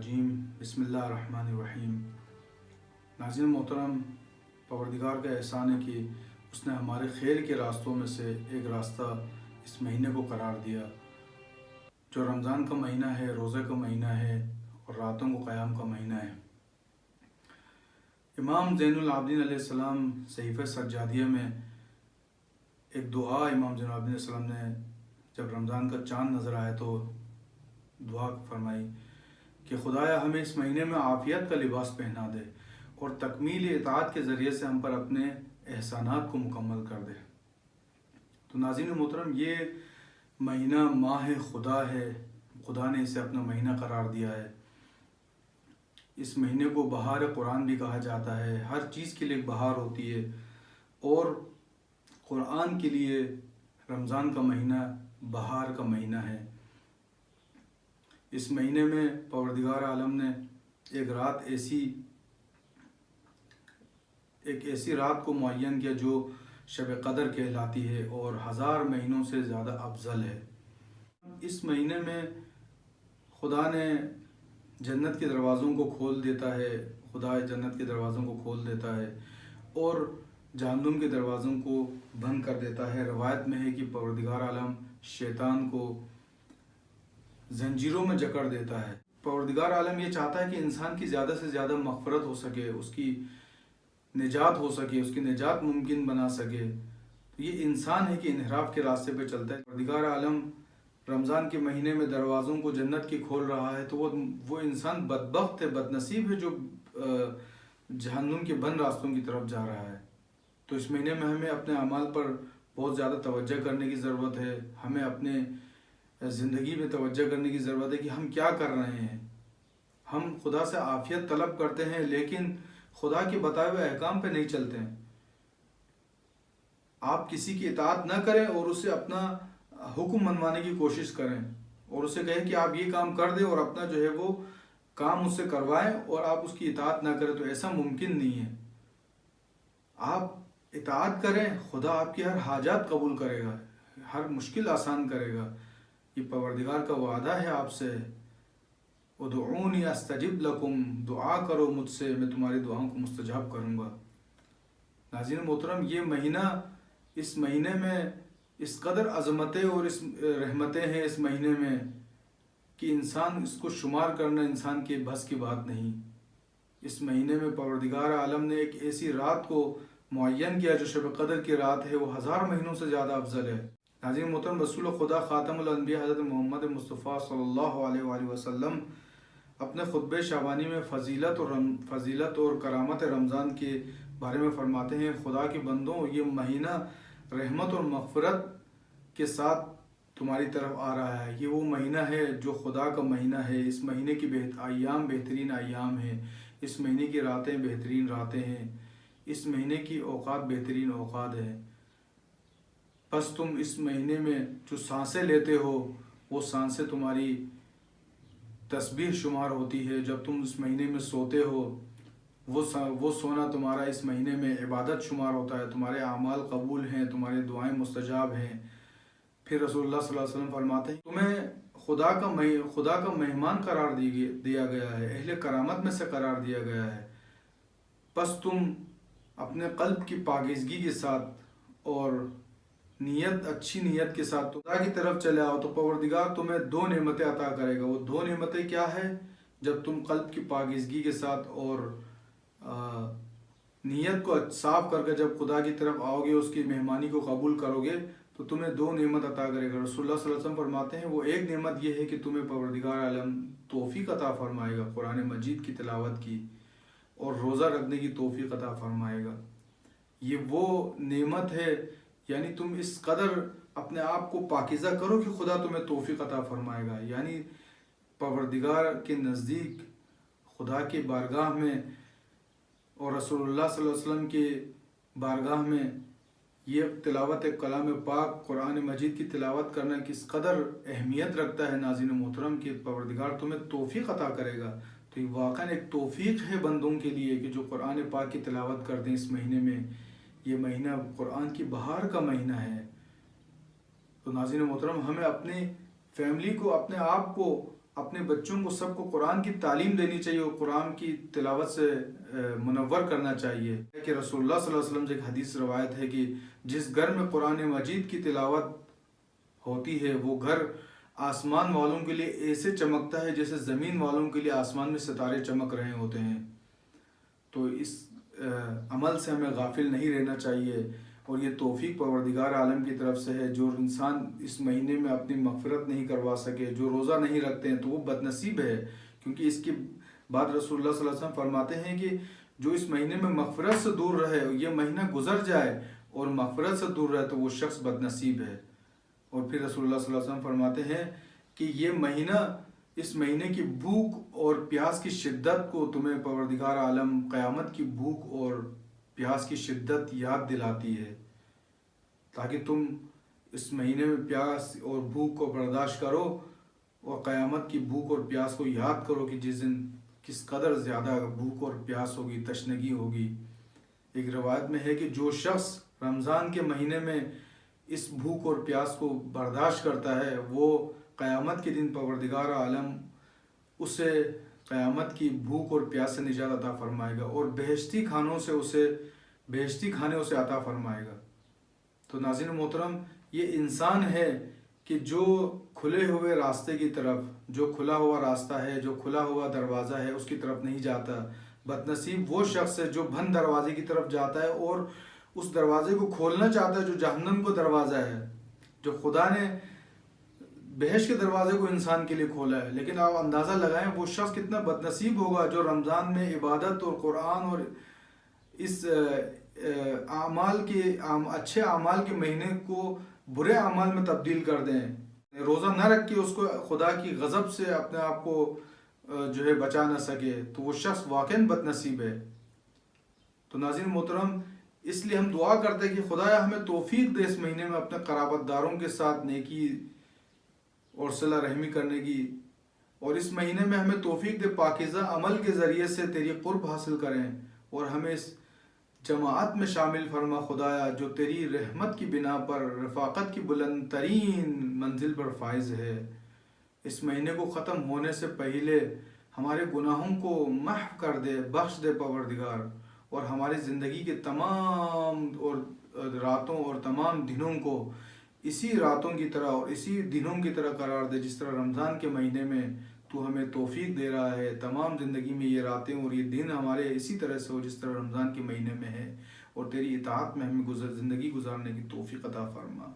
الرجیم بسم اللہ الرحمن الرحیم۔ ناظرین محترم، پروردگار کا احسان ہے کہ اس نے ہمارے خیر کے راستوں میں سے ایک راستہ اس مہینے کو قرار دیا جو رمضان کا مہینہ ہے، روزے کا مہینہ ہے اور راتوں کو قیام کا مہینہ ہے۔ امام زین العابدین علیہ السلام صحیفہ سجادیہ میں ایک دعا امام زین العابدین علیہ السلام نے جب رمضان کا چاند نظر آیا تو دعا فرمائی کہ خدایا ہمیں اس مہینے میں عافیت کا لباس پہنا دے اور تکمیل اطاعت کے ذریعے سے ہم پر اپنے احسانات کو مکمل کر دے۔ تو ناظرین محترم، یہ مہینہ ماہ خدا ہے، خدا نے اسے اپنا مہینہ قرار دیا ہے۔ اس مہینے کو بہار قرآن بھی کہا جاتا ہے۔ ہر چیز کے لیے ایک بہار ہوتی ہے اور قرآن کے لیے رمضان کا مہینہ بہار کا مہینہ ہے۔ اس مہینے میں پروردگار عالم نے ایک ایسی رات کو معین کیا جو شب قدر کہلاتی ہے اور 1000 مہینوں سے زیادہ افضل ہے۔ اس مہینے میں خدا نے جنت کے دروازوں کو کھول دیتا ہے، خدا جنت کے دروازوں کو کھول دیتا ہے اور جہنم کے دروازوں کو بند کر دیتا ہے۔ روایت میں ہے کہ پروردگار عالم شیطان کو زنجیروں میں جکڑ دیتا ہے۔ پروردگار عالم یہ چاہتا ہے کہ انسان کی زیادہ سے زیادہ مغفرت ہو سکے، اس کی نجات ہو سکے، اس کی نجات ممکن بنا سکے۔ یہ انسان ہے کہ انحراف کے راستے پہ چلتا ہے۔ پروردگار عالم رمضان کے مہینے میں دروازوں کو جنت کی کھول رہا ہے تو وہ انسان بدبخت ہے، بد نصیب ہے جو جہنم کے بند راستوں کی طرف جا رہا ہے۔ تو اس مہینے میں ہمیں اپنے اعمال پر بہت زیادہ توجہ کرنے کی ضرورت ہے۔ ہمیں اپنے زندگی میں توجہ کرنے کی ضرورت ہے کہ ہم کیا کر رہے ہیں۔ ہم خدا سے عافیت طلب کرتے ہیں لیکن خدا کے بتائے ہوئے احکام پہ نہیں چلتے ہیں۔ آپ کسی کی اطاعت نہ کریں اور اسے اپنا حکم منوانے کی کوشش کریں اور اسے کہیں کہ آپ یہ کام کر دیں اور اپنا جو ہے وہ کام اس سے کروائیں اور آپ اس کی اطاعت نہ کریں، تو ایسا ممکن نہیں ہے۔ آپ اطاعت کریں، خدا آپ کی ہر حاجات قبول کرے گا، ہر مشکل آسان کرے گا۔ یہ پروردگار کا وعدہ ہے آپ سے، ادعونی استجب لکم، دعا کرو مجھ سے، میں تمہاری دعاؤں کو مستجاب کروں گا۔ ناظرین محترم، یہ مہینہ، اس مہینے میں اس قدر عظمتیں اور اس رحمتیں ہیں اس مہینے میں کہ انسان اس کو شمار کرنا انسان کے بس کی بات نہیں۔ اس مہینے میں پروردگار عالم نے ایک ایسی رات کو معین کیا جو شب قدر کی رات ہے، وہ 1000 مہینوں سے زیادہ افضل ہے۔ ناظرین محترم، رسول خدا خاتم الانبیاء حضرت محمد مصطفیٰ صلی اللہ علیہ وآلہ وسلم اپنے خطبہ شعبانی میں فضیلت اور کرامت رمضان کے بارے میں فرماتے ہیں، خدا کے بندوں، یہ مہینہ رحمت اور مغفرت کے ساتھ تمہاری طرف آ رہا ہے۔ یہ وہ مہینہ ہے جو خدا کا مہینہ ہے۔ اس مہینے کی ایام بہترین ایام ہیں، اس مہینے کی راتیں بہترین راتیں ہیں، اس مہینے کی اوقات بہترین اوقات ہیں۔ بس تم اس مہینے میں جو سانسیں لیتے ہو وہ سانسیں تمہاری تسبیح شمار ہوتی ہے۔ جب تم اس مہینے میں سوتے ہو وہ سونا تمہارا اس مہینے میں عبادت شمار ہوتا ہے، تمہارے اعمال قبول ہیں، تمہاری دعائیں مستجاب ہیں۔ پھر رسول اللہ صلی اللہ علیہ وسلم فرماتے ہیں تمہیں خدا کا مہمان قرار دیا گیا ہے، اہل کرامت میں سے قرار دیا گیا ہے۔ بس تم اپنے قلب کی پاکیزگی کے ساتھ اور اچھی نیت کے ساتھ خدا کی طرف چلے آؤ تو پروردگار تمہیں 2 نعمتیں عطا کرے گا۔ وہ 2 نعمتیں کیا ہے؟ جب تم قلب کی پاکیزگی کے ساتھ اور نیت کو صاف کر کے جب خدا کی طرف آؤ گے، اس کی مہمانی کو قبول کرو گے تو تمہیں 2 نعمت عطا کرے گا۔ رسول اللہ صلی اللہ علیہ وسلم فرماتے ہیں وہ ایک نعمت یہ ہے کہ تمہیں پروردگار عالم توفیق عطا فرمائے گا قرآن مجید کی تلاوت کی اور روزہ رکھنے کی توفیق عطا فرمائے گا۔ یہ وہ نعمت ہے، یعنی تم اس قدر اپنے آپ کو پاکیزہ کرو کہ خدا تمہیں توفیق عطا فرمائے گا۔ یعنی پروردگار کے نزدیک، خدا کے بارگاہ میں اور رسول اللہ صلی اللہ علیہ وسلم کے بارگاہ میں یہ تلاوت کلام پاک قرآن مجید کی تلاوت کرنا کس قدر اہمیت رکھتا ہے ناظرین محترم، کہ پروردگار تمہیں توفیق عطا کرے گا۔ تو یہ واقعاً ایک توفیق ہے بندوں کے لیے کہ جو قرآن پاک کی تلاوت کرتے ہیں اس مہینے میں۔ یہ مہینہ قرآن کی بہار کا مہینہ ہے۔ تو ناظرین محترم، ہمیں اپنی فیملی کو، اپنے آپ کو اپنے بچوں کو سب کو قرآن کی تعلیم دینی چاہیے اور قرآن کی تلاوت سے منور کرنا چاہیے کہ رسول اللہ صلی اللہ علیہ وسلم سے ایک حدیث روایت ہے کہ جس گھر میں قرآن مجید کی تلاوت ہوتی ہے وہ گھر آسمان والوں کے لیے ایسے چمکتا ہے جیسے زمین والوں کے لیے آسمان میں ستارے چمک رہے ہوتے ہیں۔ تو اس عمل سے ہمیں غافل نہیں رہنا چاہیے، اور یہ توفیق پروردگار عالم کی طرف سے ہے۔ جو انسان اس مہینے میں اپنی مغفرت نہیں کروا سکے، جو روزہ نہیں رکھتے ہیں، تو وہ بد نصیب ہے، کیونکہ اس کے بعد رسول اللہ صلی اللہ علیہ وسلم فرماتے ہیں کہ جو اس مہینے میں مغفرت سے دور رہے، یہ مہینہ گزر جائے اور مغفرت سے دور رہے، تو وہ شخص بد نصیب ہے۔ اور پھر رسول اللہ صلی اللہ علیہ وسلم فرماتے ہیں کہ یہ مہینہ، اس مہینے کی بھوک اور پیاس کی شدت کو تمہیں پروردگار عالم قیامت کی بھوک اور پیاس کی شدت یاد دلاتی ہے، تاکہ تم اس مہینے میں پیاس اور بھوک کو برداشت کرو اور قیامت کی بھوک اور پیاس کو یاد کرو کہ جس دن کس قدر زیادہ بھوک اور پیاس ہوگی، تشنگی ہوگی۔ ایک روایت میں ہے کہ جو شخص رمضان کے مہینے میں اس بھوک اور پیاس کو برداشت کرتا ہے، وہ قیامت کے دن پروردگار عالم اسے قیامت کی بھوک اور پیاس سے نجات عطا فرمائے گا اور بہشتی کھانے اسے عطا فرمائے گا۔ تو ناظرین محترم، یہ انسان ہے کہ جو کھلے ہوئے راستے کی طرف، جو کھلا ہوا راستہ ہے، جو کھلا ہوا دروازہ ہے، اس کی طرف نہیں جاتا۔ بد نصیب وہ شخص ہے جو بند دروازے کی طرف جاتا ہے اور اس دروازے کو کھولنا چاہتا ہے جو جہنم کو دروازہ ہے، جو خدا نے بہشت کے دروازے کو انسان کے لیے کھولا ہے۔ لیکن آپ اندازہ لگائیں وہ شخص کتنا بد نصیب ہوگا جو رمضان میں عبادت اور قرآن اور اس اچھے اعمال کے مہینے کو برے اعمال میں تبدیل کر دیں، روزہ نہ رکھ کے اس کو خدا کی غضب سے اپنے آپ کو جو ہے بچا نہ سکے، تو وہ شخص واقعاً بد نصیب ہے۔ تو ناظرین محترم، اس لیے ہم دعا کرتے ہیں کہ خدایا ہمیں توفیق دے اس مہینے میں اپنے قرابت داروں کے ساتھ نیکی اور صلہ رحمی کرنے کی، اور اس مہینے میں ہمیں توفیق دے پاکیزہ عمل کے ذریعے سے تیری قرب حاصل کریں، اور ہمیں اس جماعت میں شامل فرما خدایا جو تیری رحمت کی بنا پر رفاقت کی بلند ترین منزل پر فائز ہے۔ اس مہینے کو ختم ہونے سے پہلے ہمارے گناہوں کو محو کر دے، بخش دے پروردگار، اور ہماری زندگی کے تمام اور راتوں اور تمام دنوں کو اسی راتوں کی طرح اور اسی دنوں کی طرح قرار دے جس طرح رمضان کے مہینے میں تو ہمیں توفیق دے رہا ہے۔ تمام زندگی میں یہ راتیں اور یہ دن ہمارے اسی طرح سے ہو جس طرح رمضان کے مہینے میں ہے، اور تیری اطاعت میں ہمیں زندگی گزارنے کی توفیق عطا فرما۔